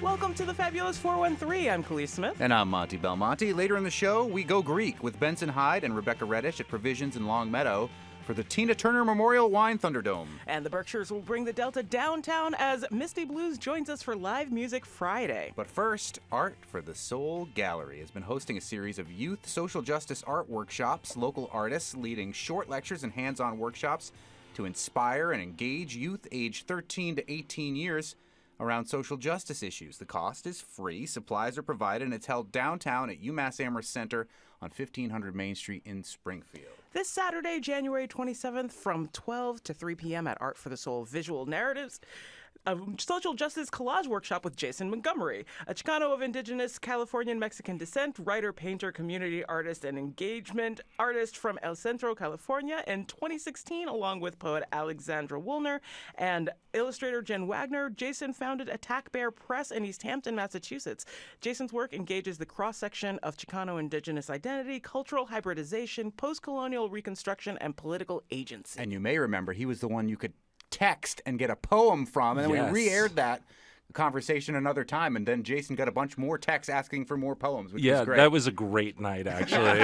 Welcome to the Fabulous 413. I'm Khalees Smith. And I'm Monty Belmonte. Later in the show, we go Greek with Benson Hyde and Rebecca Reddish at Provisions in Longmeadow for the Tina Turner Memorial Wine Thunderdome. And the Berkshires will bring the Delta downtown as Misty Blues joins us for Live Music Friday. But first, Art for the Soul Gallery has been hosting a series of youth social justice art workshops, local artists leading short lectures and hands-on workshops to inspire and engage youth aged 13 to 18 years around social justice issues. The cost is free, supplies are provided, and it's held downtown at UMass Amherst Center on 1500 Main Street in Springfield. This Saturday, January 27th, from 12 to 3 p.m. at Art for the Soul Visual Narratives, a social justice collage workshop with Jason Montgomery, a Chicano of indigenous Californian Mexican descent, writer, painter, community artist, and engagement artist from El Centro, California. In 2016, along with poet Alexandra Woolner and illustrator Jen Wagner, Jason founded Attack Bear Press in East Hampton, Massachusetts. Jason's work engages the cross-section of Chicano indigenous identity, cultural hybridization, post-colonial reconstruction, and political agency. And you may remember he was the one you could text and get a poem from, and then we re-aired that conversation another time, and then Jason got a bunch more texts asking for more poems, which was great. That was a great night, actually.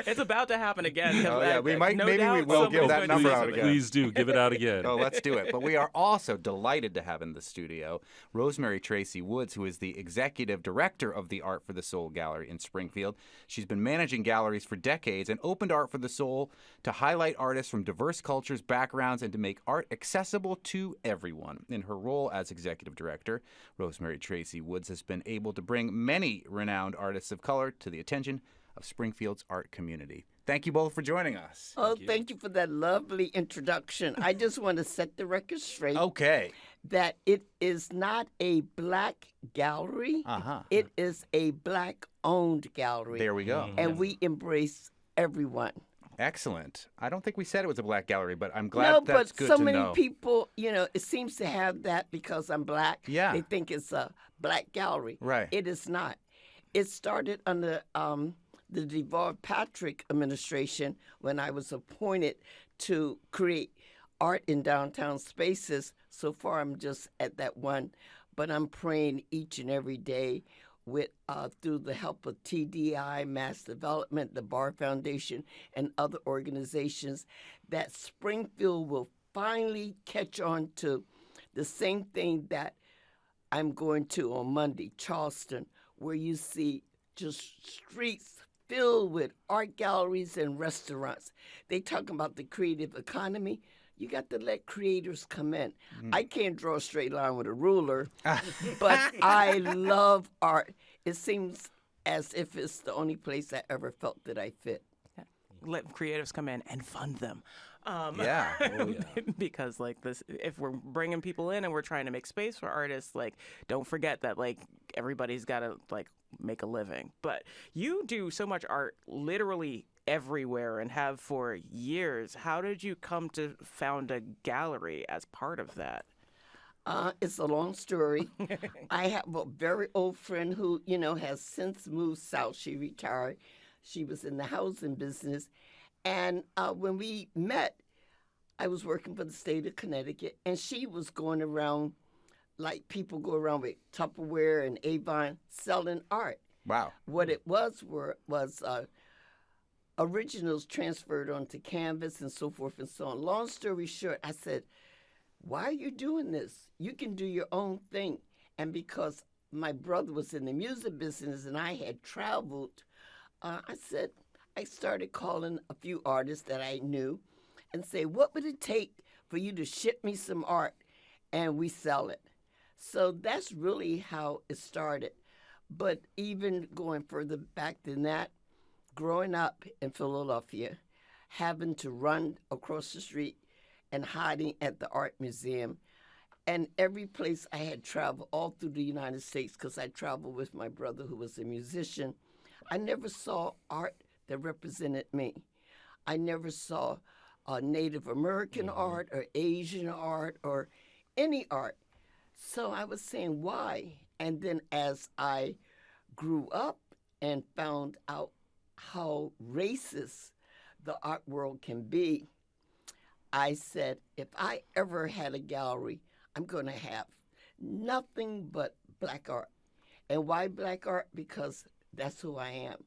It's about to happen again. Oh, yeah, we will give that number out again. Please do, give it out again. Oh, let's do it. But we are also delighted to have in the studio Rosemary Tracy Woods, who is the executive director of the Art for the Soul Gallery in Springfield. She's been managing galleries for decades and opened Art for the Soul to highlight artists from diverse cultures, backgrounds, and to make art accessible to everyone. In her role as executive director, Rosemary Tracy Woods has been able to bring many renowned artists of color to the attention of Springfield's art community. Thank you both for joining us. Thank you for that lovely introduction. I just want to set the record straight. Okay. That it is not a black gallery. It is a black-owned gallery. There we go. And we embrace everyone. Excellent. I don't think we said it was a black gallery, but I'm glad that's good to know. No, but so many people, it seems to have that because I'm black. Yeah. They think it's a black gallery. Right. It is not. It started under the DeVar Patrick administration when I was appointed to create art in downtown spaces. So far, I'm just at that one, but I'm praying each and every day with through the help of TDI, Mass Development, the Bar Foundation, and other organizations, that Springfield will finally catch on to the same thing that I'm going to on Monday, Charleston, where you see just streets filled with art galleries and restaurants. They talk about the creative economy. You got to let creators come in. I can't draw a straight line with a ruler, but I love art. It seems as if it's the only place I ever felt that I fit. Let creatives come in and fund them. Because this, if we're bringing people in and we're trying to make space for artists, don't forget that everybody's got to make a living. But you do so much art literally everywhere and have for years. How did you come to found a gallery as part of that? It's a long story. I have a very old friend who, has since moved south. She retired. She was in the housing business. And when we met, I was working for the state of Connecticut, and she was going around like people go around with Tupperware and Avon selling art. Wow. What it was originals transferred onto canvas and so forth and so on. Long story short, I said, why are you doing this? You can do your own thing. And because my brother was in the music business and I had traveled, I started calling a few artists that I knew and say, what would it take for you to ship me some art and we sell it? So that's really how it started. But even going further back than that, growing up in Philadelphia, having to run across the street and hiding at the art museum, and every place I had traveled all through the United States, because I traveled with my brother who was a musician, I never saw art that represented me. I never saw Native American art or Asian art or any art. So I was saying, why? And then as I grew up and found out how racist the art world can be, I said, if I ever had a gallery, I'm going to have nothing but black art. And why black art? Because that's who I am.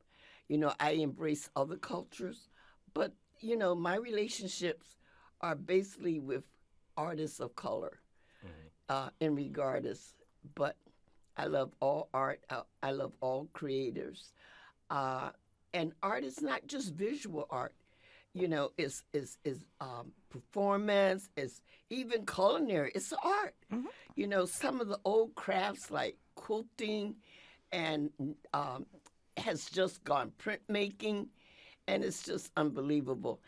You know, I embrace other cultures, but, you know, my relationships are basically with artists of color in regardless. But I love all art. I love all creators. And art is not just visual art. You know, it's performance, it's even culinary. It's art. You know, some of the old crafts like quilting and has just gone printmaking, and it's just unbelievable.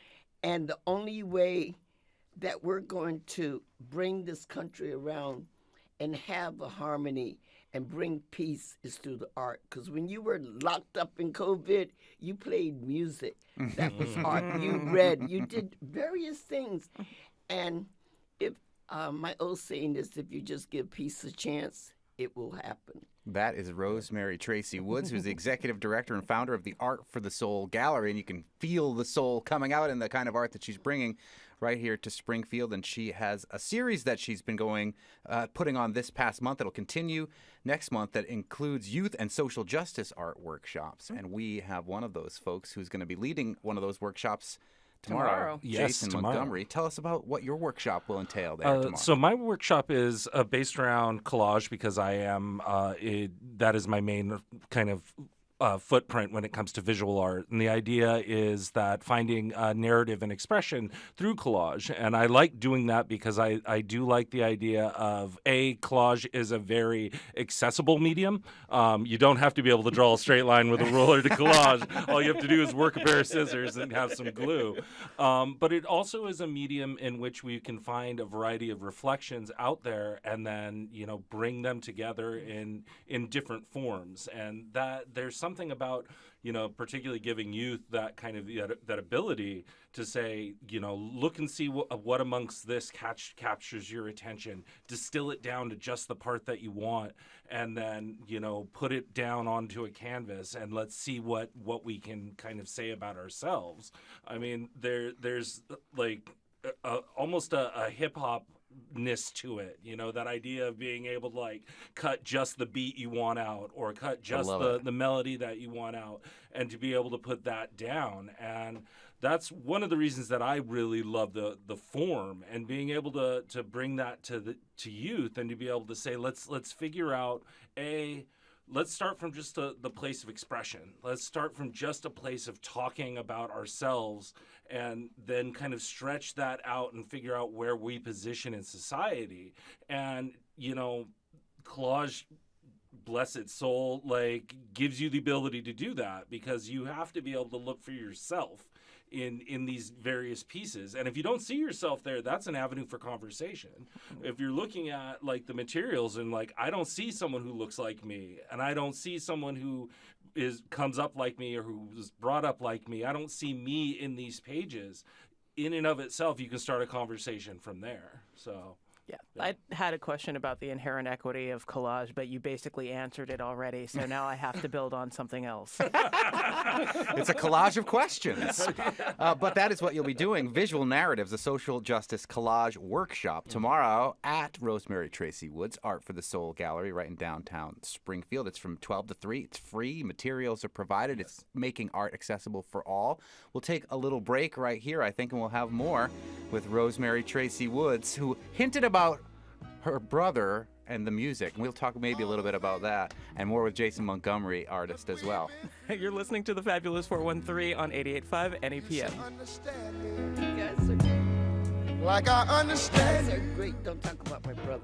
And the only way that we're going to bring this country around and have a harmony and bring peace is through the art. Because when you were locked up in COVID, you played music. That was art. You read. You did various things. And if my old saying is, if you just give peace a chance, it will happen. That is Rosemary Tracy Woods, who's the executive director and founder of the Art for the Soul Gallery. And you can feel the soul coming out in the kind of art that she's bringing right here to Springfield. And she has a series that she's been putting on this past month. It'll continue next month that includes youth and social justice art workshops. And we have one of those folks who's going to be leading one of those workshops tomorrow. Yes, Jason tomorrow. Montgomery. Tell us about what your workshop will entail there tomorrow. So my workshop is based around collage because I am that is my main kind of footprint when it comes to visual art. And the idea is that finding narrative and expression through collage. And I like doing that because I do like the idea of, collage is a very accessible medium. You don't have to be able to draw a straight line with a ruler to collage. All you have to do is work a pair of scissors and have some glue. But it also is a medium in which we can find a variety of reflections out there and then, you know, bring them together in different forms. And that there's something about, you know, particularly giving youth that kind of that ability to say, you know, look and see what amongst this captures your attention, distill it down to just the part that you want, and then, you know, put it down onto a canvas and let's see what we can kind of say about ourselves. I mean, there's like almost a hip hop ness to it, you know, that idea of being able to like cut just the beat you want out or cut just the melody that you want out, and to be able to put that down. And that's one of the reasons that I really love the form, and being able to bring that to youth, and to be able to say, let's figure out let's start from just the place of expression. Let's start from just a place of talking about ourselves, and then kind of stretch that out and figure out where we position in society. And, you know, collage, bless its soul, like gives you the ability to do that, because you have to be able to look for yourself in these various pieces. And if you don't see yourself there, that's an avenue for conversation. If you're looking at like the materials and like, I don't see someone who looks like me, and I don't see someone who comes up like me or who was brought up like me, I don't see me in these pages. In and of itself, you can start a conversation from there. So Yeah, I had a question about the inherent equity of collage, but you basically answered it already, so now I have to build on something else. It's a collage of questions. But that is what you'll be doing. Visual Narratives, a social justice collage workshop tomorrow at Rosemary Tracy Woods Art for the Soul Gallery right in downtown Springfield. It's from 12 to 3. It's free. Materials are provided. It's making art accessible for all. We'll take a little break right here, I think, and we'll have more with Rosemary Tracy Woods, who hinted about her brother and the music. And we'll talk maybe a little bit about that, and more with Jason Montgomery, artist as well. You're listening to the Fabulous 413 on 88.5 NEPM. You guys are great. Like I You guys understand. are great. Don't talk about my brother.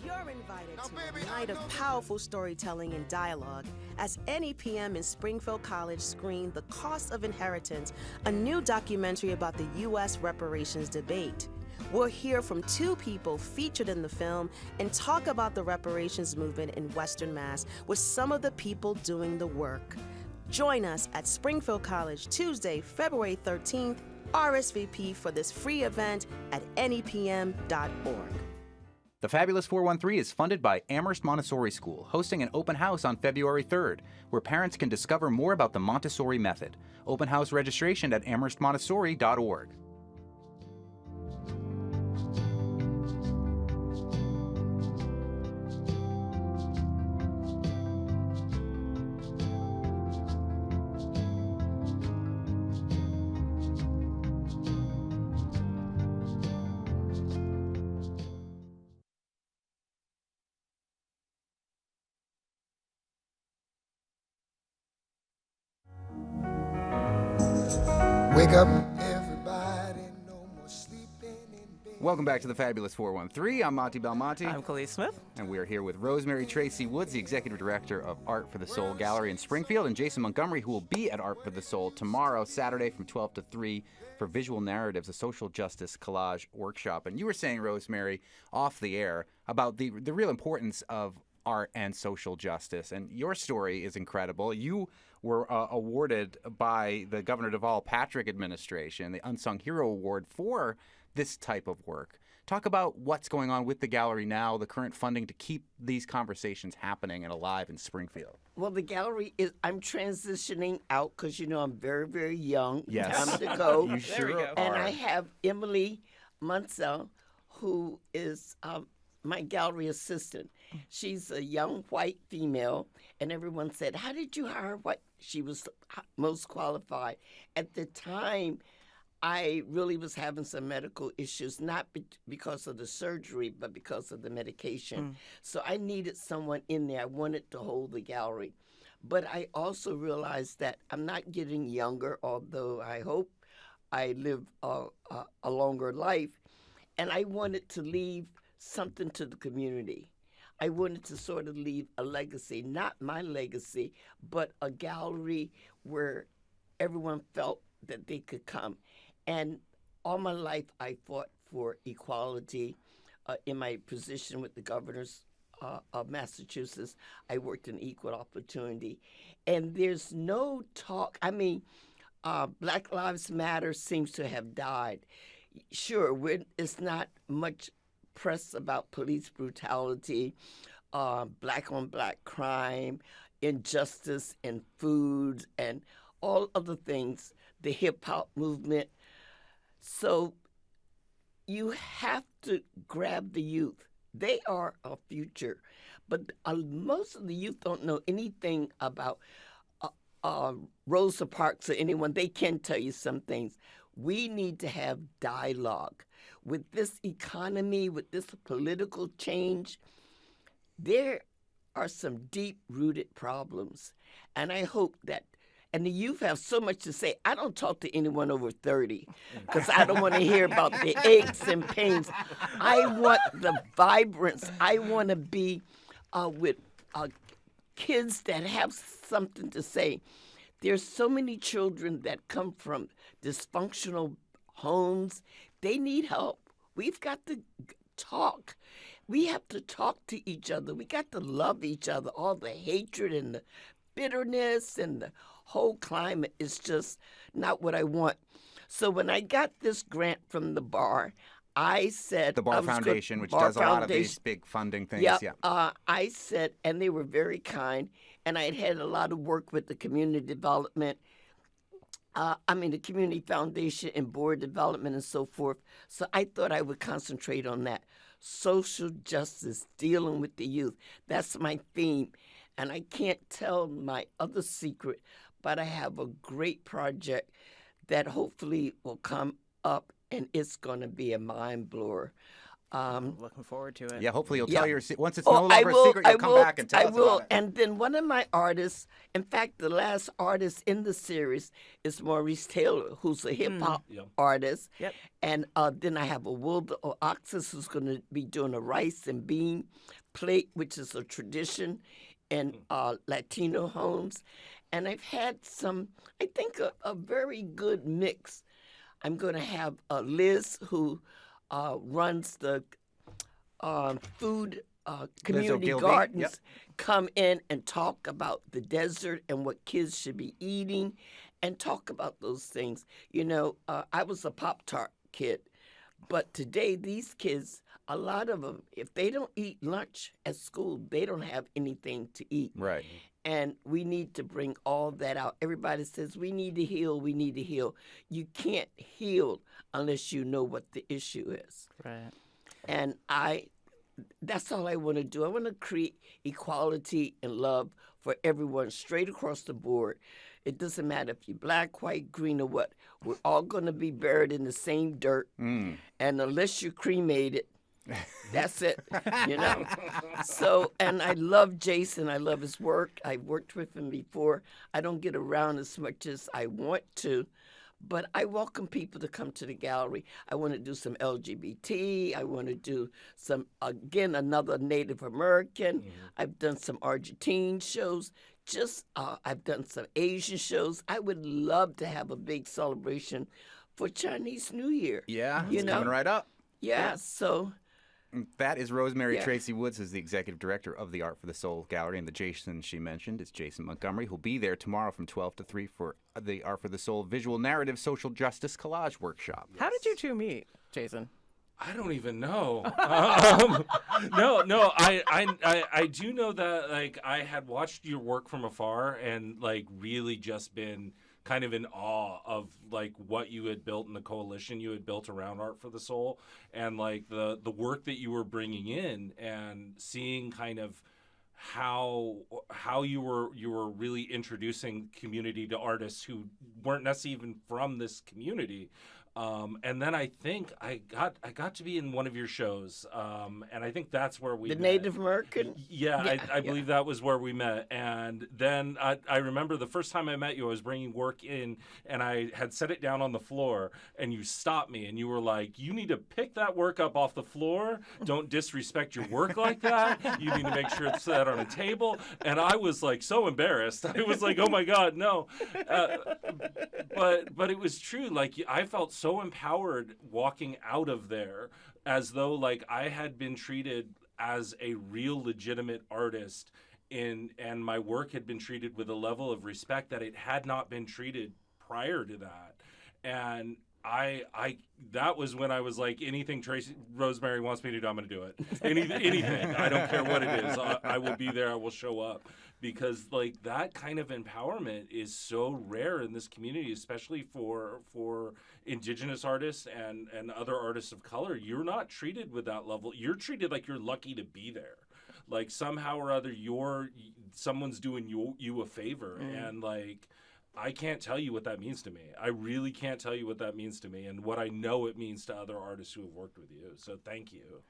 You're invited to a night of powerful storytelling and dialogue as NEPM and Springfield College screen The Cost of Inheritance, a new documentary about the U.S. reparations debate. We'll hear from two people featured in the film and talk about the reparations movement in Western Mass with some of the people doing the work. Join us at Springfield College Tuesday, February 13th. RSVP for this free event at nepm.org. The Fabulous 413 is funded by Amherst Montessori School, hosting an open house on February 3rd, where parents can discover more about the Montessori method. Open house registration at amherstmontessori.org. Wake up, everybody, no more sleeping in bed. Welcome back to the Fabulous 413. I'm Monty Belmonte. I'm Khalees Smith. And we are here with Rosemary Tracy Woods, the Executive Director of Art for the Soul Gallery in Springfield, and Jason Montgomery, who will be at Art for the Soul tomorrow, Saturday from 12 to 3 for Visual Narratives, a social justice collage workshop. And you were saying, Rosemary, off the air, about the real importance of art and social justice. And your story is incredible. You were awarded by the Governor Deval Patrick administration the Unsung Hero Award for this type of work. Talk about what's going on with the gallery now, the current funding to keep these conversations happening and alive in Springfield. Well, the gallery is, I'm transitioning out because, you know, I'm very, very young. Yes. Time to go. You sure we go. are. And I have Emily Munsell, who is my gallery assistant. She's a young white female, and everyone said, how did you hire white? She was most qualified. At the time, I really was having some medical issues, not because of the surgery, but because of the medication. So I needed someone in there. I wanted to hold the gallery. But I also realized that I'm not getting younger, although I hope I live a longer life. And I wanted to leave something to the community. I wanted to sort of leave a legacy, not my legacy, but a gallery where everyone felt that they could come. And all my life, I fought for equality. In my position with the governors of Massachusetts, I worked in equal opportunity. And there's no talk. I mean, Black Lives Matter seems to have died. Sure, it's not much press about police brutality, black-on-black crime, injustice in food, and all other things, the hip-hop movement. So you have to grab the youth. They are our future. But most of the youth don't know anything about Rosa Parks or anyone. They can tell you some things. We need to have dialogue. With this economy, with this political change, there are some deep-rooted problems. And I hope that, and the youth have so much to say. I don't talk to anyone over 30 because I don't want to hear about the aches and pains. I want the vibrance. I want to be with kids that have something to say. There's so many children that come from dysfunctional homes. They need help. We've got to talk. We have to talk to each other. We got to love each other. All the hatred and the bitterness and the whole climate is just not what I want. So when I got this grant from the bar, I said... The Bar Foundation, which does a lot of these big funding things. Yeah. I said, and they were very kind, and I had had a lot of work with the community development, the community foundation and board development and so forth. So I thought I would concentrate on that. Social justice, dealing with the youth. That's my theme. And I can't tell my other secret, but I have a great project that hopefully will come up, and it's going to be a mind blower. Looking forward to it. Yeah, hopefully you'll tell your once it's no longer a secret, you'll come back and tell us about it. And then one of my artists, in fact, the last artist in the series is Maurice Taylor, who's a hip hop artist. Yep. And then I have a Wilda Oxus who's going to be doing a rice and bean plate, which is a tradition in Latino homes. And I've had some, I think, a very good mix. I'm going to have Liz, who runs the food community gardens, come in and talk about the desert and what kids should be eating and talk about those things. You know, I was a Pop-Tart kid, but today these kids, a lot of them, if they don't eat lunch at school, they don't have anything to eat. Right. And we need to bring all that out. Everybody says, we need to heal, we need to heal. You can't heal unless you know what the issue is. Right. And that's all I want to do. I want to create equality and love for everyone straight across the board. It doesn't matter if you're black, white, green, or what. We're all going to be buried in the same dirt. And unless you're cremated, that's it, you know. So, and I love Jason. I love his work. I've worked with him before. I don't get around as much as I want to, But I welcome people to come to the gallery. I want to do some LGBT. I want to do some, again, another Native American. I've done some Argentine shows. I've done some Asian shows. I would love to have a big celebration for Chinese New Year. Yeah, it's coming right up. Yeah, so... That is Rosemary Tracy Woods, who's the executive director of the Art for the Soul Gallery. And the Jason she mentioned is Jason Montgomery, who'll be there tomorrow from 12 to 3 for the Art for the Soul Visual Narrative Social Justice Collage Workshop. How did you two meet, Jason? I don't even know. No. I do know that like I had watched your work from afar and like really just been kind of in awe of like what you had built and the coalition you had built around Art for the Soul, and like the work that you were bringing in, and seeing kind of how you were really introducing community to artists who weren't necessarily even from this community. And then I think I got to be in one of your shows, and I think that's where we met. The Native American? Yeah, I believe that was where we met. And then I remember the first time I met you, I was bringing work in, and I had set it down on the floor, and you stopped me, and you were like, you need to pick that work up off the floor. Don't disrespect your work like that. You need to make sure it's set on a table. And I was like so embarrassed. I was like, oh my God, no. But it was true. Like I felt so empowered walking out of there, as though like I had been treated as a real legitimate artist and my work had been treated with a level of respect that it had not been treated prior to that. And I that was when I was like, anything Rosemary wants me to do, I'm going to do it. Anything. I don't care what it is. I will be there. I will show up. Because like that kind of empowerment is so rare in this community, especially for Indigenous artists and other artists of color. You're not treated with that level. You're treated like you're lucky to be there. Like somehow or other, someone's doing you a favor, and like I can't tell you what that means to me. I really can't tell you what that means to me, and what I know it means to other artists who have worked with you. So thank you.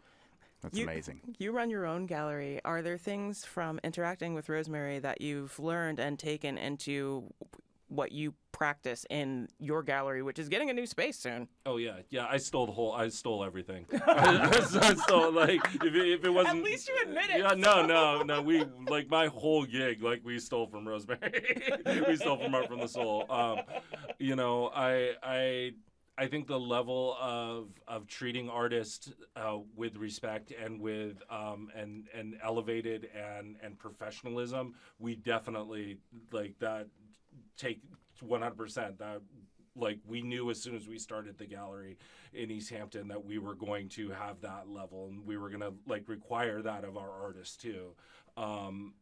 That's amazing. You run your own gallery. Are there things from interacting with Rosemary that you've learned and taken into what you practice in your gallery, which is getting a new space soon? Oh yeah. I stole everything. I stole, like, if it wasn't. At least you admit it. Yeah, no. We, like, my whole gig, like, we stole from Rosemary. We stole from Art from the Soul. I think the level of treating artists with respect and with and elevated and professionalism, we definitely like that take 100%. That like we knew as soon as we started the gallery in East Hampton that we were going to have that level, and we were going to like require that of our artists too. Come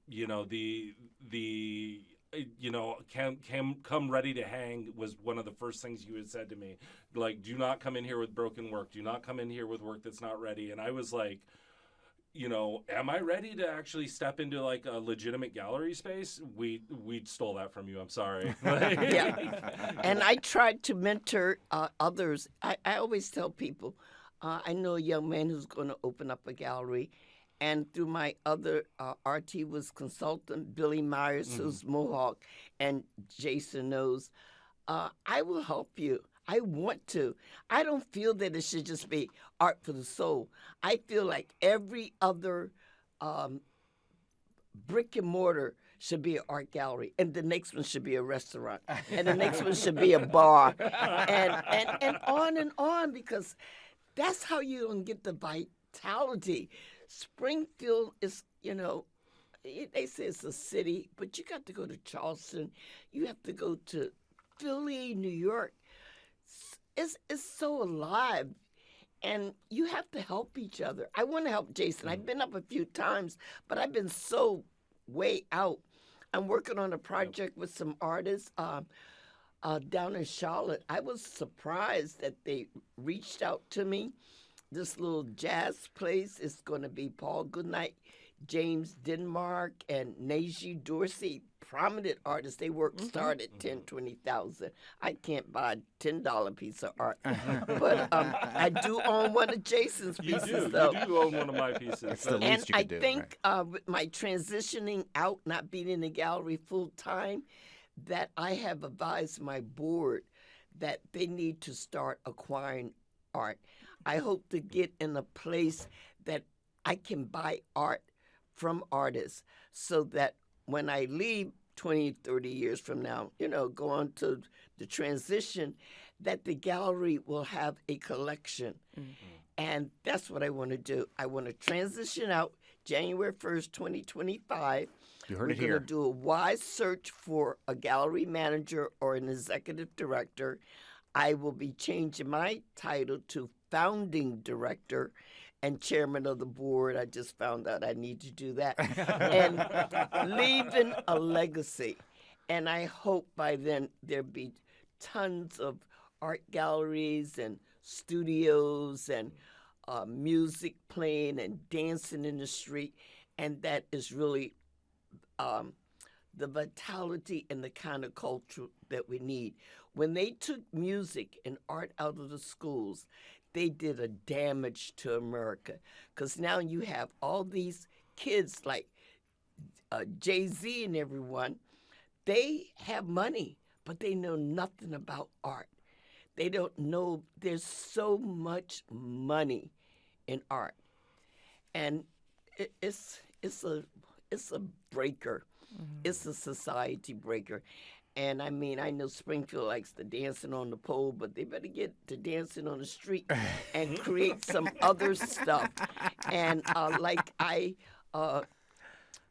ready to hang was one of the first things you had said to me. Like, do not come in here with broken work. Do not come in here with work that's not ready. And I was like, am I ready to actually step into like a legitimate gallery space? We stole that from you. I'm sorry. Yeah. And I tried to mentor others. I always tell people, I know a young man who's going to open up a gallery. And through my other RT was consultant, Billy Myers, who's Mohawk, and Jason knows, I will help you. I want to. I don't feel that it should just be Art for the Soul. I feel like every other brick and mortar should be an art gallery, and the next one should be a restaurant, and the next one should be a bar, and on, because that's how you don't get the vitality. Springfield is, they say it's a city, but you got to go to Charleston. You have to go to Philly, New York. It's so alive, and you have to help each other. I want to help Jason. I've been up a few times, but I've been so way out. I'm working on a project with some artists down in Charlotte. I was surprised that they reached out to me. This little jazz place is going to be Paul Goodnight, James Denmark, and Najee Dorsey, prominent artists. They start at $10,000, $20,000. I can't buy a $10 piece of art. But I do own one of Jason's pieces, though. You do own one of my pieces. That's the least you could do. And I think with my transitioning out, not being in the gallery full time, that I have advised my board that they need to start acquiring art. I hope to get in a place that I can buy art from artists so that when I leave 20, 30 years from now, go on to the transition, that the gallery will have a collection. And that's what I want to do. I want to transition out January 1st, 2025. You heard We're it here. going to do a wide search for a gallery manager or an executive director. I will be changing my title to founding director and chairman of the board. I just found out I need to do that. And leaving a legacy. And I hope by then there'll be tons of art galleries and studios and music playing and dancing in the street. And that is really the vitality and the kind of culture that we need. When they took music and art out of the schools, they did a damage to America. Because now you have all these kids like Jay-Z and everyone. They have money, but they know nothing about art. They don't know there's so much money in art. And it's a breaker. It's a society breaker. And I mean, I know Springfield likes the dancing on the pole, but they better get to dancing on the street and create some other stuff. And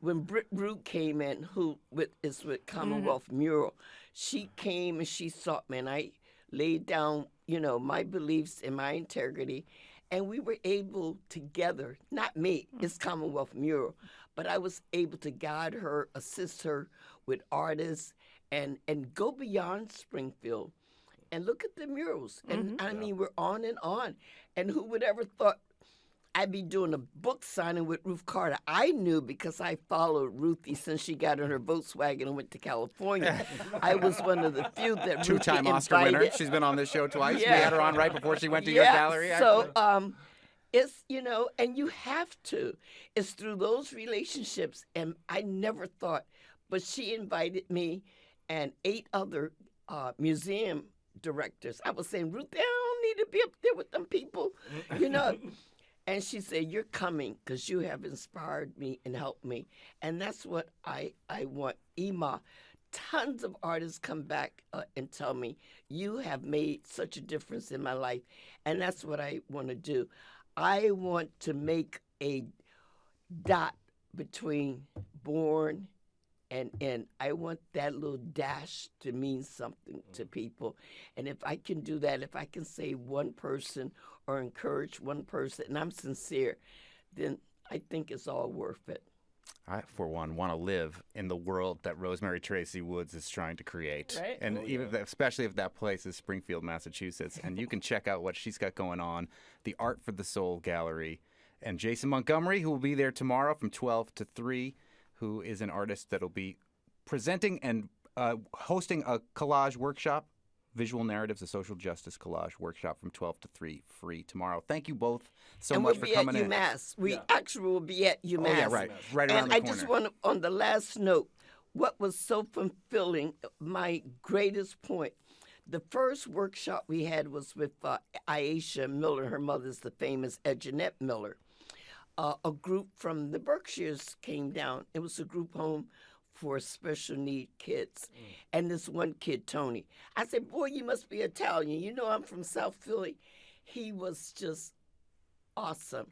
when Britt Root came in, who is with Commonwealth Mural, she came and she saw me, and I laid down, my beliefs and my integrity. And we were able together, not me, it's Commonwealth Mural, but I was able to guide her, assist her with artists, and go beyond Springfield and look at the murals. And I mean, we're on and on. And who would ever thought I'd be doing a book signing with Ruth Carter? I knew because I followed Ruthie since she got in her Volkswagen and went to California. I was one of the few that Two-time Ruthie Oscar winner. invited. She's been on this show twice. Yeah. We had her on right before she went to your gallery. So it's, and you have to. It's through those relationships. And I never thought, but she invited me and 8 other museum directors. I was saying, Ruth, I don't need to be up there with them people, And she said, you're coming because you have inspired me and helped me. And that's what I want. Ima, tons of artists come back and tell me, you have made such a difference in my life. And that's what I want to do. I want to make a dot between born and end. I want that little dash to mean something to people. And if I can do that, if I can save one person or encourage one person, and I'm sincere, then I think it's all worth it. I, for one, want to live in the world that Rosemary Tracy Woods is trying to create. Right. And especially if that place is Springfield, Massachusetts. And you can check out what she's got going on, the Art for the Soul Gallery. And Jason Montgomery, who will be there tomorrow from 12 to 3, who is an artist that will be presenting and hosting a collage workshop, Visual Narratives, a Social Justice Collage workshop from 12 to 3, free tomorrow. Thank you both so much for coming in. And we'll be at UMass. We actually will be at UMass. Oh, yeah, right. Right around and the I corner. just want to, on the last note, what was so fulfilling, my greatest point, the first workshop we had was with Aisha Miller. Her mother's the famous Jeanette Miller. A group from the Berkshires came down. It was a group home for special need kids. And this one kid, Tony, I said, boy, you must be Italian. You know I'm from South Philly. He was just awesome.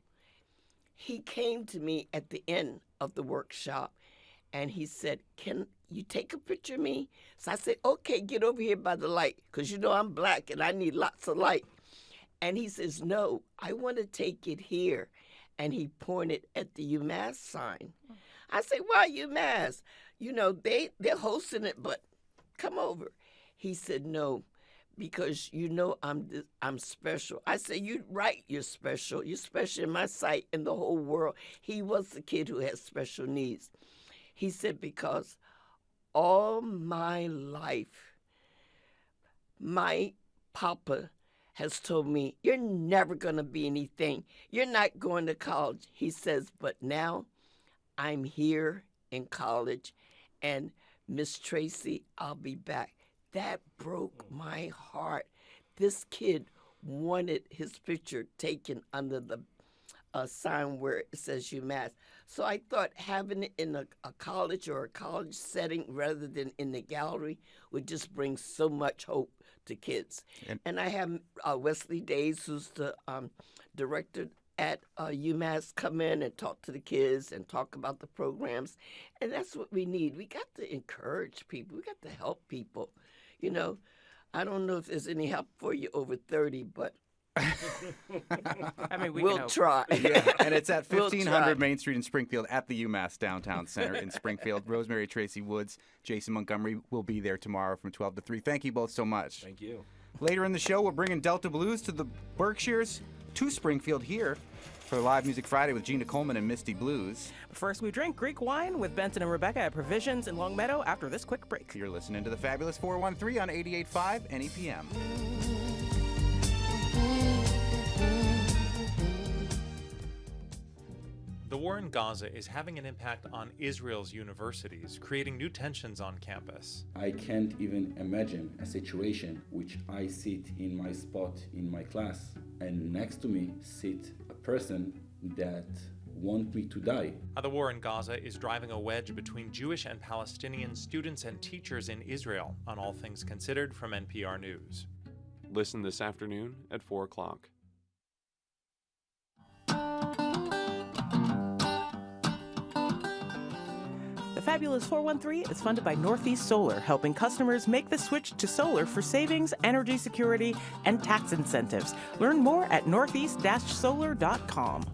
He came to me at the end of the workshop and he said, can you take a picture of me? So I said, okay, get over here by the light because I'm black and I need lots of light. And he says, no, I want to take it here. And he pointed at the UMass sign. I said, why UMass? They're hosting it, but come over. He said, no, because I'm special. I said, you're right, you're special. You're special in my sight in the whole world. He was the kid who had special needs. He said, because all my life, my papa has told me, you're never going to be anything. You're not going to college. He says, but now I'm here in college, and Miss Tracy, I'll be back. That broke my heart. This kid wanted his picture taken under the sign where it says UMass. So I thought having it in a college or a college setting rather than in the gallery would just bring so much hope to kids. And I have Wesley Days, who's the director at UMass, come in and talk to the kids and talk about the programs. And that's what we need. We got to encourage people. We got to help people. You know, I don't know if there's any help for you over 30, but I mean, we'll try. Yeah, and it's at We'll 1500 try. Main Street in Springfield at the UMass Downtown Center in Springfield. Rosemary Tracy Woods, Jason Montgomery will be there tomorrow from 12 to 3. Thank you both so much. Thank you. Later in the show, we're bringing Delta Blues to the Berkshires to Springfield here for Live Music Friday with Gina Coleman and Misty Blues. First, we drink Greek wine with Benson and Rebecca at Provisions in Longmeadow after this quick break. You're listening to the Fabulous 413 on 88.5 NEPM. The war in Gaza is having an impact on Israel's universities, creating new tensions on campus. I can't even imagine a situation which I sit in my spot in my class and next to me sit a person that want me to die. The war in Gaza is driving a wedge between Jewish and Palestinian students and teachers in Israel. On All Things Considered from NPR News. Listen this afternoon at 4 o'clock. The Fabulous 413 is funded by Northeast Solar, helping customers make the switch to solar for savings, energy security, and tax incentives. Learn more at northeast-solar.com.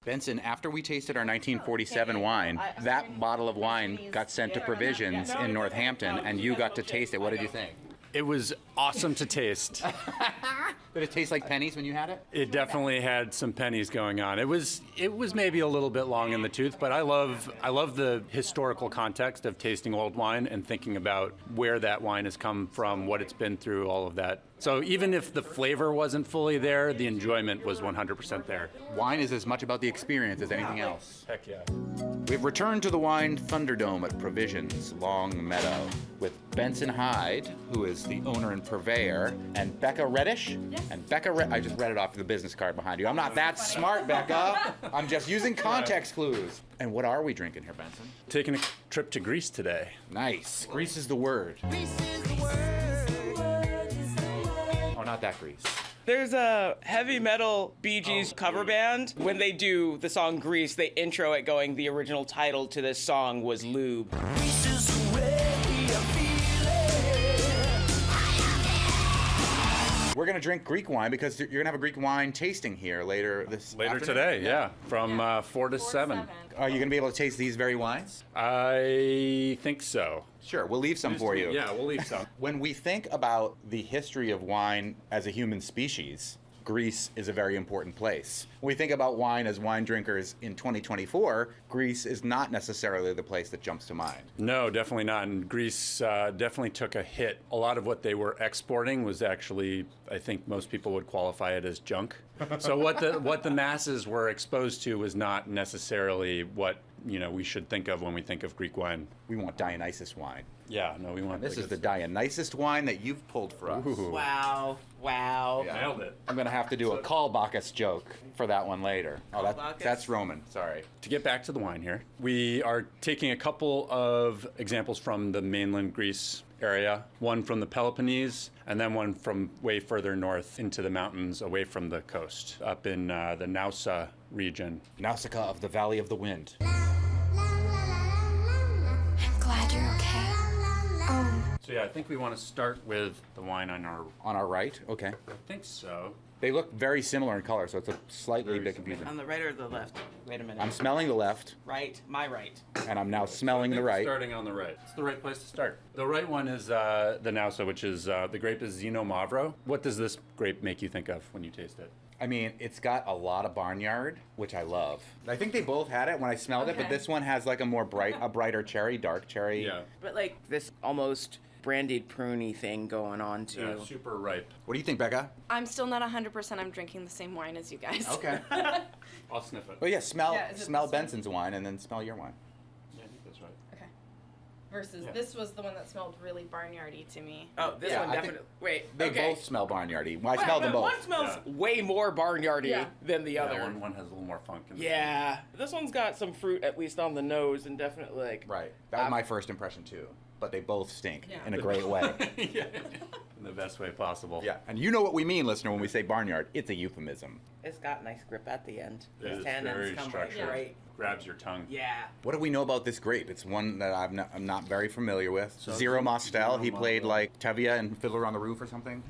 Benson, after we tasted our 1947 wine, that bottle of wine got sent to Provisions in Northampton, and you got to taste it. What did you think? It was awesome to taste. Did it taste like pennies when you had it? It definitely had some pennies going on. It was maybe a little bit long in the tooth, but I love the historical context of tasting old wine and thinking about where that wine has come from, what it's been through, all of that. So even if the flavor wasn't fully there, the enjoyment was 100% there. Wine is as much about the experience as anything else. Heck yeah. We've returned to the wine Thunderdome at Provisions, Longmeadow, with Benson Hyde, who is the owner and purveyor, and Becca Reddish. Yes. And Becca, I just read it off the business card behind you. I'm not that smart, Becca. I'm just using context clues. And what are we drinking here, Benson? Taking a trip to Greece today. Nice. Greece is the word. Grease is the word. Oh, not that Greece. There's a heavy metal Bee Gees cover band. When they do the song Grease, they intro it going, the original title to this song was Lube. We're going to drink Greek wine because you're going to have a Greek wine tasting here later afternoon. Today, yeah, from 4 to 7. Are you going to be able to taste these very wines? I think so. Sure, we'll leave some for you. Yeah, we'll leave some. When we think about the history of wine as a human species, Greece is a very important place. When we think about wine as wine drinkers in 2024, Greece is not necessarily the place that jumps to mind. No, definitely not. And Greece definitely took a hit. A lot of what they were exporting was actually, I think most people would qualify it as junk. So what the masses were exposed to was not necessarily what we should think of when we think of Greek wine. We want Dionysus wine. Yeah, no, we want. This is the Dionysus wine that you've pulled for us. Ooh. Wow. Yeah. Nailed it. I'm going to have to do a call Bacchus joke for that one later. Oh, that's Roman. Sorry. To get back to the wine here, we are taking a couple of examples from the mainland Greece area, one from the Peloponnese, and then one from way further north into the mountains away from the coast, up in the Naousa region. Nausicaa of the Valley of the Wind. I'm glad you're okay. So yeah, I think we want to start with the wine on our right. Okay. I think so. They look very similar in color, so it's a slightly bit confusing. On the right or the left? Wait a minute. I'm smelling the left. Right, my right. And I'm now smelling the right. Starting on the right. It's the right place to start. The right one is the Naousa, which is the grape is Zino Mavro. What does this grape make you think of when you taste it? I mean, it's got a lot of barnyard, which I love. I think they both had it when I smelled it, but this one has like a brighter cherry, dark cherry. Yeah. But like this almost brandied pruny thing going on too. Yeah, super ripe. What do you think, Becca? I'm still not 100%. I'm drinking the same wine as you guys. Okay. I'll sniff it. Well, yeah, smell Yeah, is it smell this one? Benson's wine and then smell your wine. Yeah, I think that's right. Okay. Versus this was the one that smelled really barnyardy to me. Oh, this Yeah, one I think definitely. Wait, They okay. both smell barnyardy. Well, I smelled them But both. one smells way more barnyardy than the other. One has a little more funk in it. Yeah, this one's got some fruit at least on the nose and definitely like. Right. That was my first impression too. But they both stink Yeah. in a great way. Yeah. In the best way possible. Yeah. And you know what we mean, listener, when we say barnyard. It's a euphemism. It's got nice grip at the end. It These is tannins very come structured. right. Grabs your tongue. Yeah. What do we know about this grape? It's one that I'm not very familiar with. Zero Mostel. He played like Tevye and Fiddler on the Roof or something.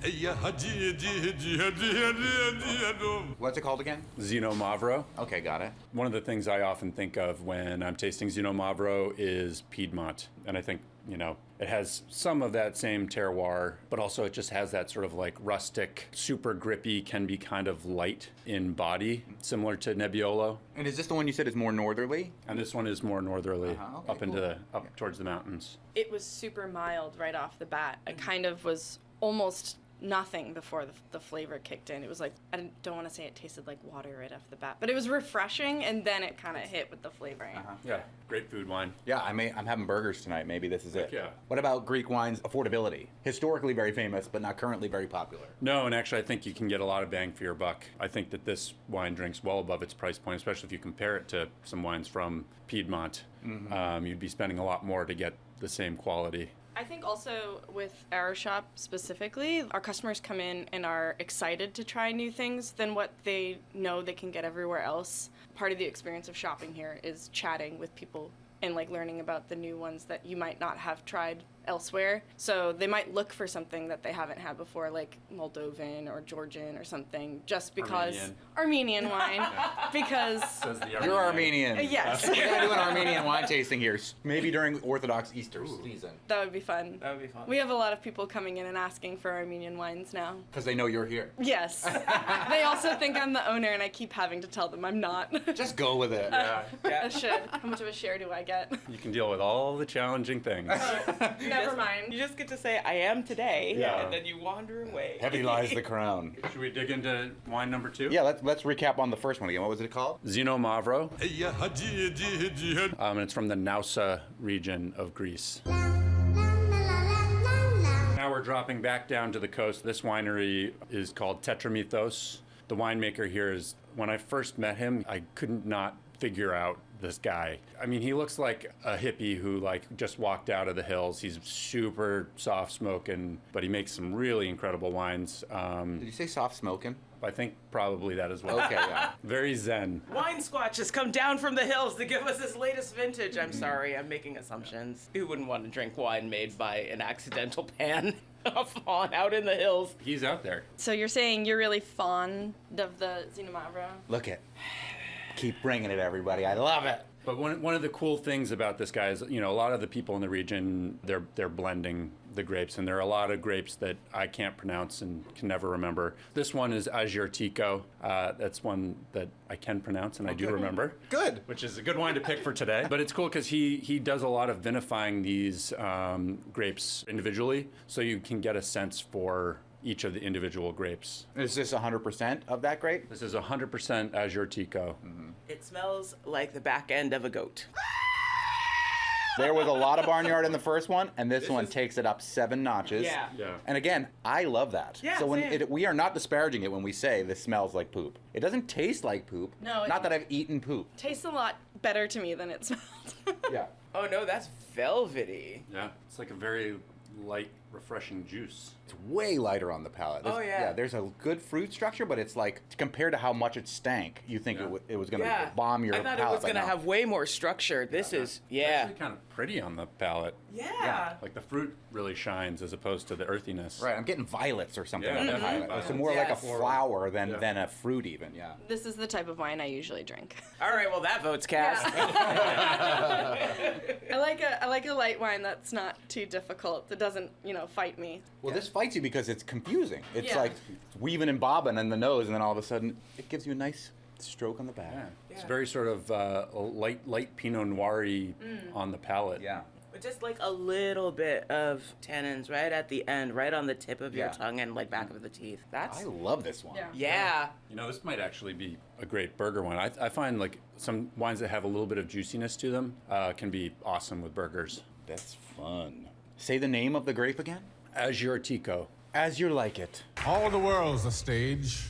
What's it called again? Zino Mavro. Okay, got it. One of the things I often think of when I'm tasting Zino Mavro is Piedmont. And I think, you know, it has some of that same terroir, but also it just has that sort of like rustic, super grippy, can be kind of light in body, similar to Nebbiolo. And is this the one you said is more northerly? And this one is more northerly, Okay, up into the up towards the mountains. It was super mild right off the bat. It kind of was almost nothing before the flavor kicked in. It was like, I don't want to say it tasted like water right off the bat, but it was refreshing, and then it kind of hit with the flavoring. Yeah, great food wine. Yeah, I'm having burgers tonight. Maybe this is it. yeah. What about Greek wine's affordability? Historically very famous, but not currently very popular. No, and actually I think you can get a lot of bang for your buck. I think that this wine drinks well above its price point, especially if you compare it to some wines from Piedmont. You'd be spending a lot more to get the same quality. I think also with our shop specifically, our customers come in and are excited to try new things than what they know they can get everywhere else. Part of the experience of shopping here is chatting with people and like learning about the new ones that you might not have tried elsewhere. So they might look for something that they haven't had before, like Moldovan or Georgian or something, just because Armenian wine. Because You're Armenian. Yes. We're gonna do an Armenian wine tasting here, maybe during Orthodox Easter season. That would be fun. That would be fun. We have a lot of people coming in and asking for Armenian wines now. Because they know you're here. Yes. They also think I'm the owner, and I keep having to tell them I'm not. Just go with it. I should. How much of a share do I get? You can deal with all the challenging things. Never mind. You just get to say, I am today, Yeah. and then you wander away. Heavy lies the crown. Should we dig into wine number 2? Yeah, let's recap on the first one again. What was it called? Zino Mavro. And it's from the Nausa region of Greece. Now we're dropping back down to the coast. This winery is called Tetramethos. The winemaker here is, when I first met him, I couldn't not figure out this guy. I mean, he looks like a hippie who like just walked out of the hills. He's super soft smoking, but he makes some really incredible wines. Did you say soft smoking? I think probably that as well. Okay, yeah. Very zen. Wine Squatch has come down from the hills to give us his latest vintage. I'm sorry, I'm making assumptions. Who wouldn't want to drink wine made by an accidental pan of fawn out in the hills? He's out there. So you're saying you're really fond of the Zino Mavro? Look it. Keep bringing it, everybody. I love it. But one of the cool things about this guy is, you know, a lot of the people in the region, they're blending the grapes, and there are a lot of grapes that I can't pronounce and can never remember. This one is Agirtico. That's one that I can pronounce and I do remember. Good. Which is a good wine to pick for today. But it's cool because he does a lot of vinifying these grapes individually, so you can get a sense for each of the individual grapes. Is this 100% of that grape? This is 100% Agirtico. It smells like the back end of a goat. There was a lot of barnyard in the first one, and this one takes it up 7 notches. Yeah. And again, I love that. Yeah, so same. we are not disparaging it when we say this smells like poop. It doesn't taste like poop. No, Not that I've eaten poop. Tastes a lot better to me than it smells. Yeah. Oh no, that's velvety. Yeah, it's like a very light, refreshing juice. It's way lighter on the palate. Oh, yeah. There's a good fruit structure, but it's like, compared to how much it stank, you think it was going to bomb your I palate. thought it was but going to no. have way more structure. This is, It's actually kind of pretty on the palate. Yeah. Like the fruit really shines as opposed to the earthiness. Right, I'm getting violets or something Yeah, on the definitely palate. It's violets. more like a Yes. flower than a fruit even, yeah. This is the type of wine I usually drink. All right, well, that vote's cast. I like a light wine that's not too difficult. It doesn't, fight me. Well, this fights you because it's confusing. It's Yeah. like it's weaving and bobbing in the nose, and then all of a sudden it gives you a nice stroke on the back. Yeah. It's very sort of light Pinot Noir-y on the palate. Yeah. But just like a little bit of tannins right at the end, right on the tip of your tongue and like back of the teeth. That's I love this one. yeah. You know, this might actually be a great burger one. I find like some wines that have a little bit of juiciness to them can be awesome with burgers. That's fun. Say the name of the grape again. Azure Tico. As you like it. All the world's a stage,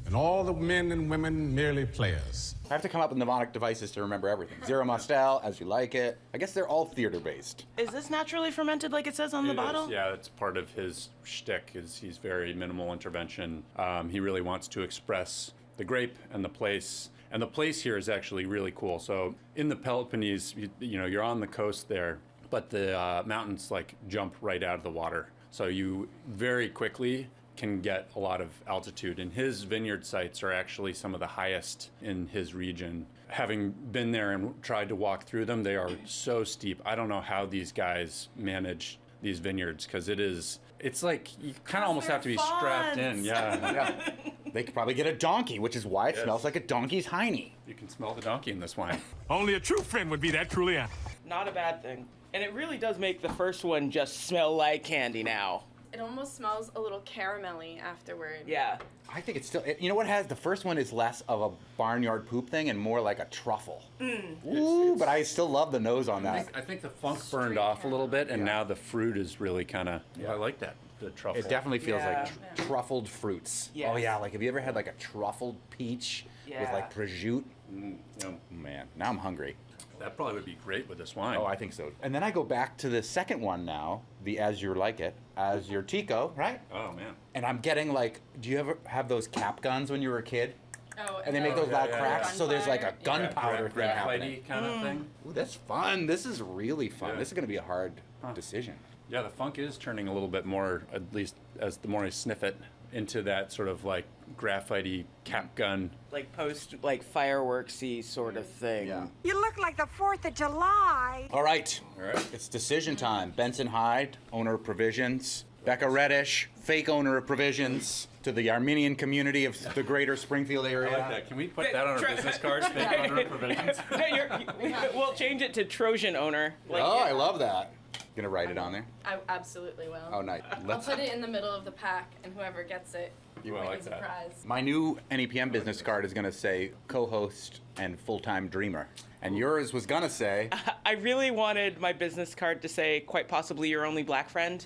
and all the men and women merely players. I have to come up with mnemonic devices to remember everything. Zero Mostel, As You Like It. I guess they're all theater-based. Is this naturally fermented like it says on the bottle? Yeah, that's part of his shtick. Is he's very minimal intervention. He really wants to express the grape and the place. And the place here is actually really cool. So in the Peloponnese, you're on the coast there, but the mountains like jump right out of the water. So you very quickly can get a lot of altitude. And his vineyard sites are actually some of the highest in his region. Having been there and tried to walk through them, they are so steep. I don't know how these guys manage these vineyards, because it's like you kind of almost have to be strapped in. Yeah. They could probably get a donkey, which is why it smells like a donkey's hiney. You can smell the donkey in this wine. Only a true friend would be that truly honest. Not a bad thing. And it really does make the first one just smell like candy now. It almost smells a little caramelly afterward. Yeah. I think it's still, you know what the first one is less of a barnyard poop thing and more like a truffle. Ooh, but I still love the nose on that. I think the funk burned off a little bit, and now the fruit is really kind of, I like that, the truffle. It definitely feels like truffled fruits. Yes. Oh yeah, like have you ever had like a truffled peach with like prosciutto? Man, now I'm hungry. That probably would be great with this wine. Oh, I think so. And then I go back to the second one now, the As You Like It, As Your Tico, right? Oh, man. And I'm getting like, do you ever have those cap guns when you were a kid? Oh, And they make those loud cracks, so there's like a gunpowder thing happening. Kind of thing. Ooh, that's fun. This is really fun. This is going to be a hard decision. Yeah, the funk is turning a little bit more, at least as the more I sniff it, into that sort of like graphite-y cap gun. Like fireworksy sort of thing. Yeah. You look like the 4th of July. All right. It's decision time. Benson Hyde, owner of Provisions. Becca Reddish, fake owner of Provisions. To the Armenian community of the greater Springfield area. I like that. Can we put that on our business cards? Fake owner of Provisions. We'll change it to Trojan owner. I love that. Gonna write it on there? I absolutely will. Oh, nice. I'll put it in the middle of the pack, and whoever gets it You will will win a surprise. My new NEPM business card is gonna say co-host and full-time dreamer. And yours was gonna say... I really wanted my business card to say, quite possibly your only black friend.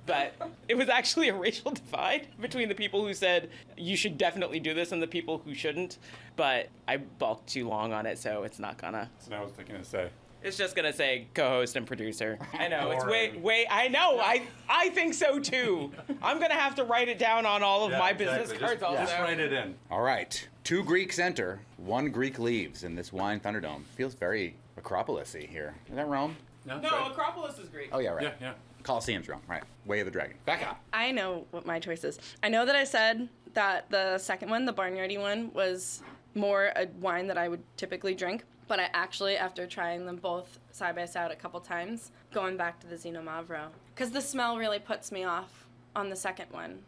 But it was actually a racial divide between the people who said, you should definitely do this, and the people who shouldn't. But I balked too long on it, so it's not gonna. So now I was thinking to say. It's just gonna say co-host and producer. I know, it's way, I know, I think so too. I'm gonna have to write it down on all of my business cards also. Just write it in. All right. 2 Greeks enter, 1 Greek leaves in this wine Thunderdome. Feels very Acropolis-y here. Is that Rome? No, Acropolis is Greek. Oh, yeah, right. Yeah. Colosseum's Rome, right. Way of the Dragon. Back up. I know what my choice is. I know that I said that the second one, the barnyardy one, was more a wine that I would typically drink. But I actually, after trying them both side by side a couple times, going back to the Zino Mavro. Because the smell really puts me off on the second one.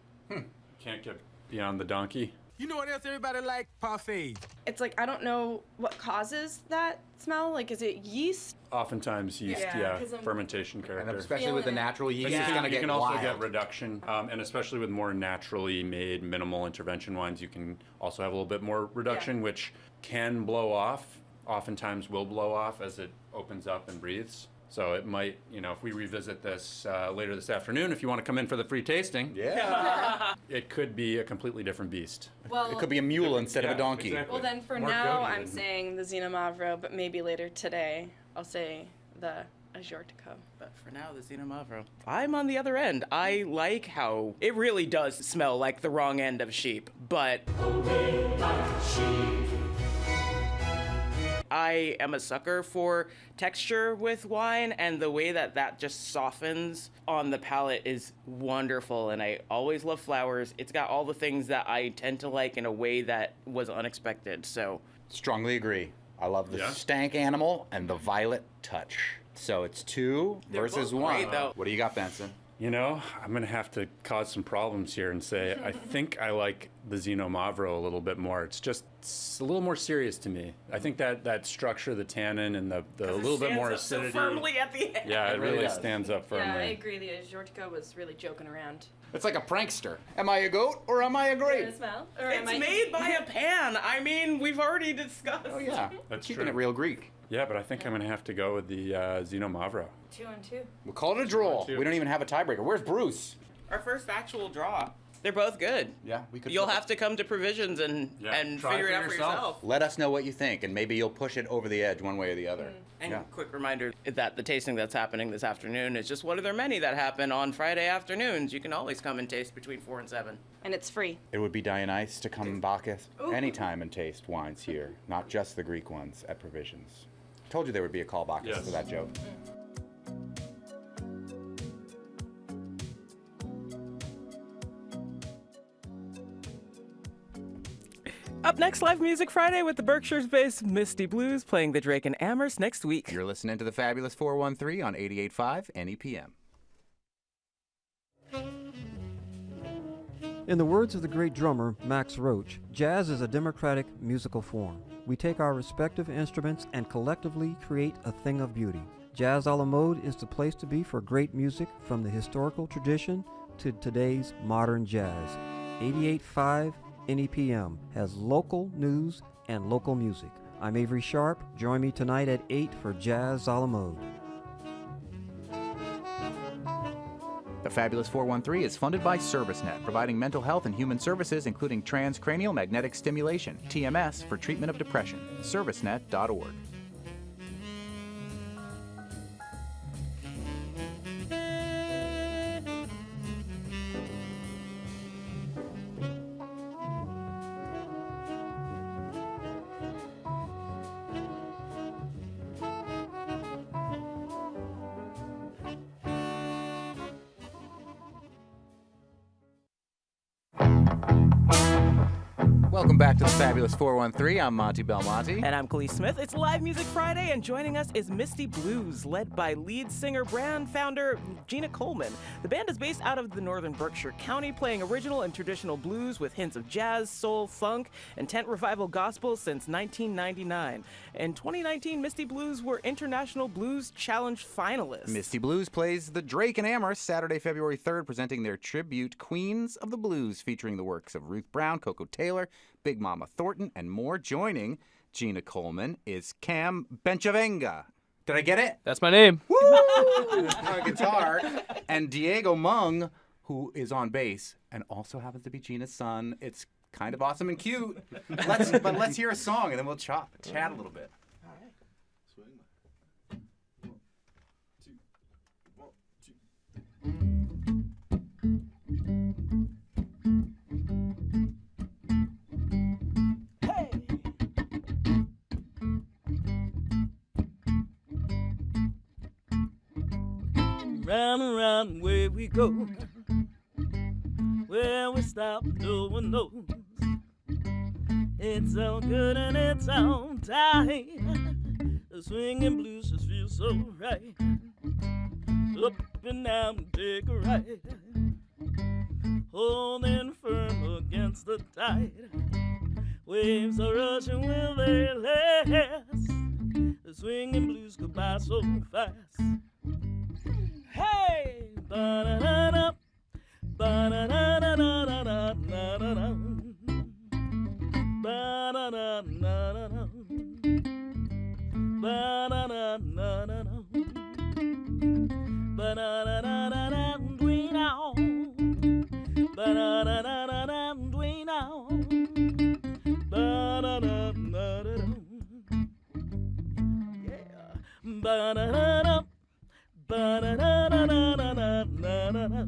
Can't get beyond the donkey. You know what else everybody like? Parfaits. It's like, I don't know what causes that smell. Like, is it yeast? Oftentimes yeast, fermentation character. And especially with the natural yeast, You it's going to get can also wild. get reduction, and especially with more naturally made minimal intervention wines, you can also have a little bit more reduction, which can blow off, oftentimes will blow off as it opens up and breathes. So it might, if we revisit this later this afternoon, if you want to come in for the free tasting, it could be a completely different beast. Well, it could be a mule instead of a donkey. Exactly. Well, then for More now, goaty I'm than- saying the Zino Mavro, but maybe later today, I'll say the Azure Tico. But for now, the Zino Mavro. I'm on the other end. I like how it really does smell like the wrong end of sheep, but I am a sucker for texture with wine, and the way that just softens on the palate is wonderful, and I always love flowers. It's got all the things that I tend to like in a way that was unexpected, so... Strongly agree. I love the stank animal and the violet touch. So it's 2 They're versus both 1. great, though. What do you got, Benson? You know, I'm going to have to cause some problems here and say I think I like the Zino Mavro a little bit more. It's a little more serious to me. I think that structure, the tannin, and the little bit more acidity. So firmly at the end. Yeah, it really stands up firmly. Yeah, I agree. The Azortica was really joking around. It's like a prankster. Am I a goat or am I a grape? Smell? Or It's made by a pan. I mean, we've already discussed. Oh yeah, That's keeping true. it real Greek. Yeah, but I think I'm going to have to go with the Zino Mavro. 2-2. We'll call it a draw. We don't even have a tiebreaker. Where's Bruce? Our first actual draw. They're both good. Yeah, we could. You'll have to come to Provisions and try figure it out for yourself. Let us know what you think, and maybe you'll push it over the edge one way or the other. And Yeah. quick reminder that the tasting that's happening this afternoon is just one of their many that happen on Friday afternoons. You can always come and taste between 4 and 7. And it's free. It would be Dionysus to come in Bacchus anytime and taste wines here, not just the Greek ones at Provisions. Told you there would be a call Bacchus for that joke. Up next, Live Music Friday with the Berkshires-based Misty Blues playing the Drake and Amherst next week. You're listening to the Fabulous 413 on 88.5 NEPM. In the words of the great drummer Max Roach, jazz is a democratic musical form. We take our respective instruments and collectively create a thing of beauty. Jazz a la mode is the place to be for great music from the historical tradition to today's modern jazz. 88.5 NEPM has local news and local music. I'm Avery Sharp. Join me tonight at 8 for Jazz a la mode. The Fabulous 413 is funded by ServiceNet, providing mental health and human services, including transcranial magnetic stimulation, TMS, for treatment of depression. ServiceNet.org. Welcome back to the Fabulous 413. I'm Monty Belmonte. And I'm Khalees Smith. It's Live Music Friday, and joining us is Misty Blues, led by lead singer, brand founder Gina Coleman. The band is based out of the northern Berkshire County, playing original and traditional blues with hints of jazz, soul, funk, and tent revival gospel since 1999. In 2019, Misty Blues were International Blues Challenge finalists. Misty Blues plays the Drake and Amherst Saturday, February 3rd, presenting their tribute Queens of the Blues, featuring the works of Ruth Brown, Coco Taylor, Big Mama Thornton, and more. Joining Gina Coleman is Cam Benchavenga. Did I get it? That's my name. Woo! On guitar. And Diego Mung, who is on bass and also happens to be Gina's son. It's kind of awesome and cute. Let's hear a song and then we'll chat a little bit. Round and round where we go, where we stop, no one knows. It's all good and it's all tight. The swinging blues just feel so right. Up and down, take a ride, holding firm against the tide. Waves are rushing, will they last? The swinging blues go by so fast. Hey! Ba-da-da-da, ba-da-da-da-da-da-da-da-da, ba-da-da-da-da-da, ba-da-da-da-da-da, ba-da-da-da-da-da, dwee now, ba-da-da-da-da-da, dwee now, ba-da-da-da-da-da, yeah, ba-da-da-da. Ba-da-da-da-da-da-da-da-da.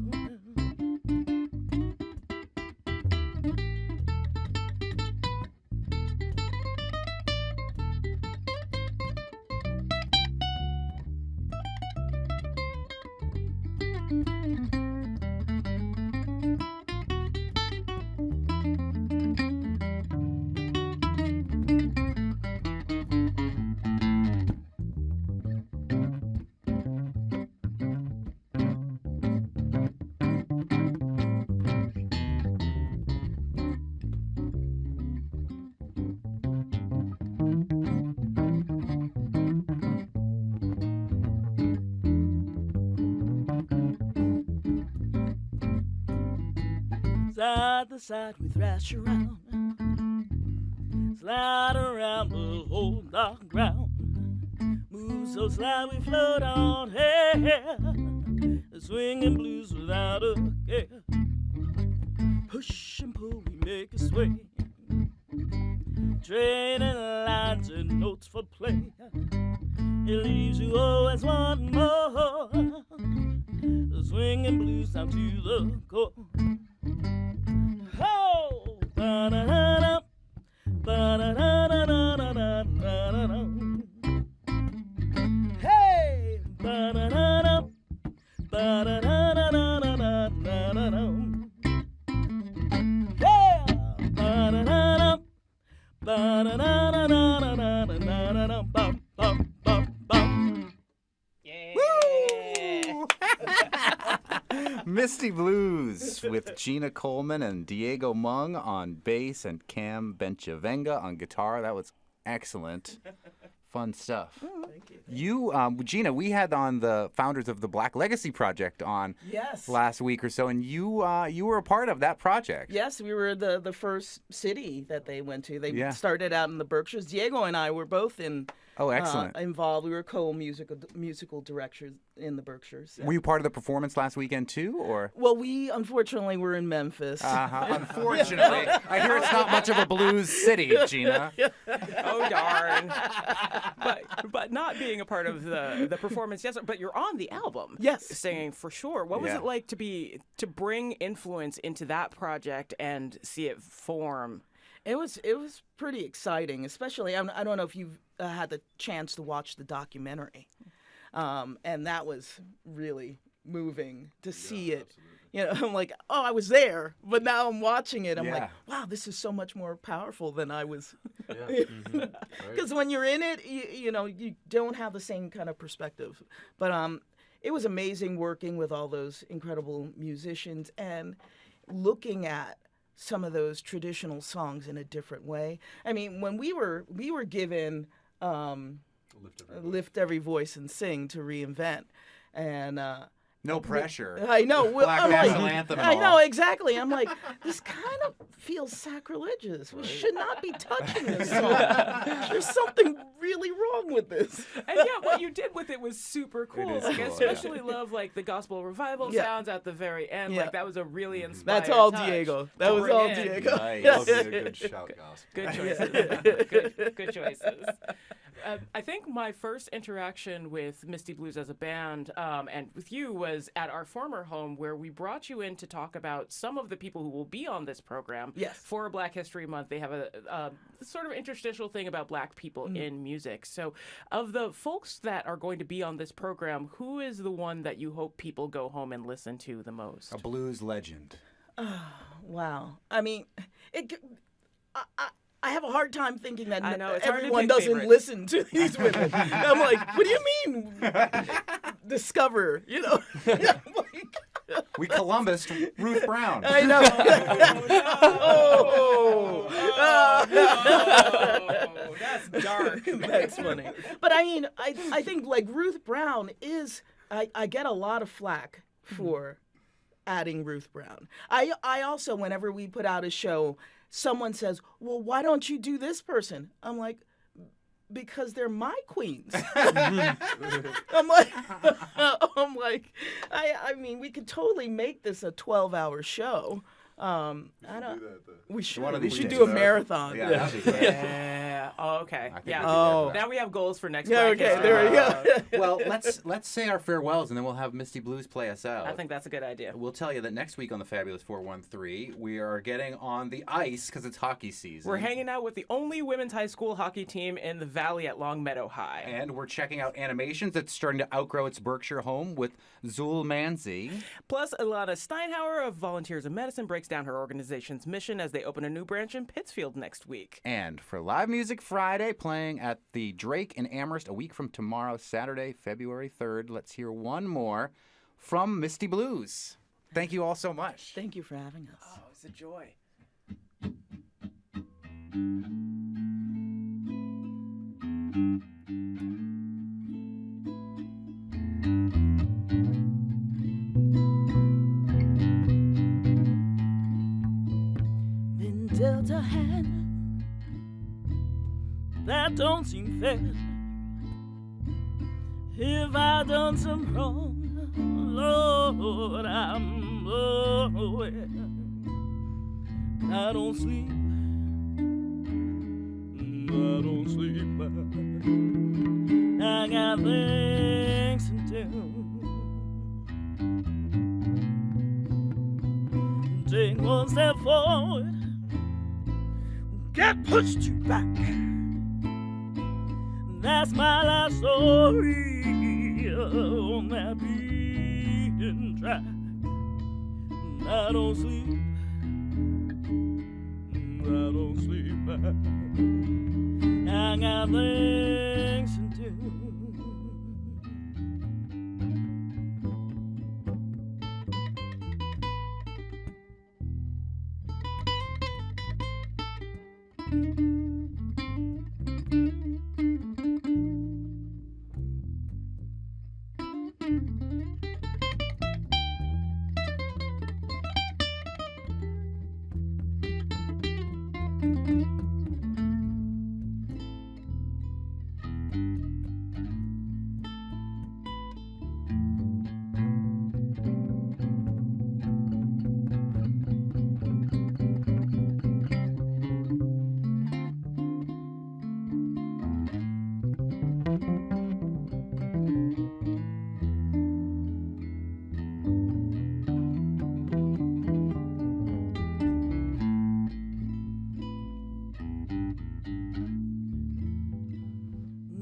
side to side we thrash around, slide around the whole dark ground. Move so sly we float on, hey, yeah. The swinging blues without a care. Push and pull, we make a sway. Trading lines and notes for play. It leaves you always wanting more. The swinging blues down to the core. Oh, ba-da-da-da, ba-da-da-da-da-da-da-da-da. Hey, ba-da-da-da, ba-da-da-da-da-da-da-da-da. Yeah, ba-da-da-da, ba-da-da-da-da-da-da-da-da. Misty Blues with Gina Coleman and Diego Mung on bass and Cam Benchavenga on guitar. That was excellent. Fun stuff. Thank you. You, Gina, we had on the founders of the Black Legacy Project on last week or so, and you were a part of that project. Yes, we were the first city that they went to. They started out in the Berkshires. Diego and I were both involved. We were co-musical directors in the Berkshires. Yeah. Were you part of the performance last weekend too, or? Well, we unfortunately were in Memphis. Unfortunately, I hear it's not much of a blues city, Gina. Oh darn! But not being a part of the performance, yes. But you're on the album, yes, singing for sure. What was it like to bring influence into that project and see it form? It was pretty exciting, especially I don't know if you've had the chance to watch the documentary, and that was really moving to see it. Absolutely. You know, I'm like, oh, I was there, but now I'm watching it. I'm like, wow, this is so much more powerful than I was. Because when you're in it, you know, you don't have the same kind of perspective. But it was amazing working with all those incredible musicians and looking at some of those traditional songs in a different way. I mean, when we were given Lift Every Voice and Sing to reinvent, and no pressure. I know. Black national anthem. I know exactly. I'm like, this kind of feels sacrilegious. We should not be touching this song. There's something really wrong with this. And what you did with it was super cool. It is like, cool, I especially love like the gospel revival sounds at the very end. Yeah. Like that was a really inspired. That's all touch Diego. to That was bring all in. Diego. Nice. That'll be a good shout gospel. Good choices. Good choices. I think my first interaction with Misty Blues as a band and with you was at our former home where we brought you in to talk about some of the people who will be on this program for Black History Month. They have a sort of interstitial thing about Black people in music. So of the folks that are going to be on this program, who is the one that you hope people go home and listen to the most? A blues legend. Wow. I mean, I have a hard time thinking that it's everyone doesn't listen to these women. I'm like, what do you mean discover? You know? We Columbus Ruth Brown. I know. No, that's dark. That's funny. But I mean, I think like Ruth Brown is, I get a lot of flack for adding Ruth Brown. I also, whenever we put out a show, someone says, well, why don't you do this person? I'm like, because they're my queens. I'm like, I mean, we could totally make this a 12-hour show. We should do a marathon. Yeah. Oh, okay. Now we have goals for next week. Okay, there we go. Well, let's say our farewells, and then we'll have Misty Blues play us out. I think that's a good idea. We'll tell you that next week on the Fabulous 413, we are getting on the ice because it's hockey season. We're hanging out with the only women's high school hockey team in the Valley at Longmeadow High. And we're checking out animations that's starting to outgrow its Berkshire home with Zul Manzi. Plus, Ilana Steinhauer of Volunteers in Medicine breaks down her organization's mission as they open a new branch in Pittsfield next week. And for Live Music Friday, playing at the Drake in Amherst a week from tomorrow, Saturday, February 3rd, let's hear one more from Misty Blues. Thank you all so much. Thank you for having us. Oh, it's a joy. that don't seem fair. If I done some wrong, Lord, I'm aware. I don't sleep, I don't sleep. I got things to do. Take one step forward, get pushed two back. That's my life story on that beaten track. I don't sleep, I don't sleep. I got things to do.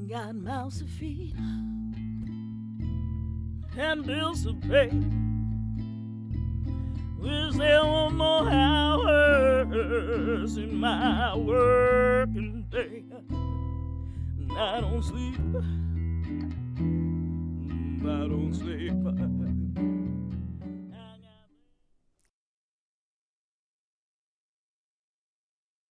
Got mouths to feed and bills to pay. Wish there were more hours in my working day. I don't sleep, I don't sleep.